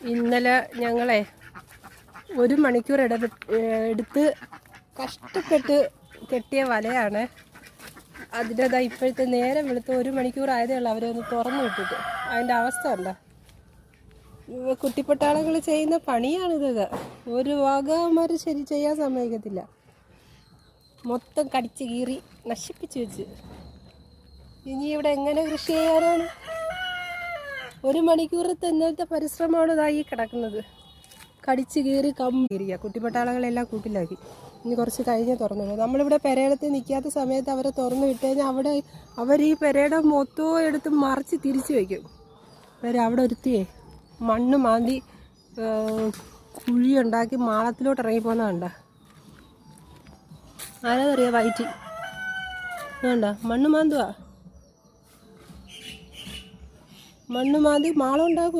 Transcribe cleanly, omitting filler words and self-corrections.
ഇന്നലെ ഞങ്ങളെ 1 മണിക്കൂർ എടുത്ത് കഷ്ടപ്പെട്ട് കെട്ടിയ വലയാണ്. അതിൻ്റെതാ ഇപ്പോഴത്തെ നേരം വെളുത്ത് 1 മണിക്കൂർ ആയതേ ഉള്ളൂ അവരെ ഒന്ന് തുറന്നു വിട്ടിട്ട്. അതിൻ്റെ അവസ്ഥ ഉണ്ടോ? കുട്ടിപ്പട്ടാളങ്ങൾ ചെയ്യുന്ന പണിയാണിത്. ഒരു വകമാർ ശരി ചെയ്യാൻ സമ്മതിക്കത്തില്ല. മൊത്തം കടിച്ച് കീറി നശിപ്പിച്ച് വെച്ച്. ഇനി ഇവിടെ എങ്ങനെ കൃഷി ചെയ്യാനാണ്? 1 മണിക്കൂറത്തെ ഇന്നത്തെ പരിശ്രമമാണ് ഇതായി കിടക്കുന്നത്. കടിച്ച് കീറി കീറിയ കുട്ടിപ്പട്ടാളങ്ങളെല്ലാം കൂട്ടിലാക്കി. ഇനി കുറച്ച് കഴിഞ്ഞ് തുറന്നു വിടും. നമ്മളിവിടെ പെരയിടത്ത് നിൽക്കാത്ത സമയത്ത് അവരെ തുറന്നു വിട്ട് കഴിഞ്ഞാൽ അവർ ഈ പെരയിടം മൊത്തവും എടുത്ത് മറിച്ച് തിരിച്ചു വയ്ക്കും. അവിടെ ഒരുത്തിയേ മണ്ണ് മാന്തി കുഴിയുണ്ടാക്കി മാളത്തിലോട്ട് ഇറങ്ങിപ്പോകുന്നതുണ്ട. ആരാതറിയാം വയറ്റി വേണ്ട മണ്ണ് മാന്തുക. മണ്ണ് മാന്തി മാളം ഉണ്ടാക്കുക.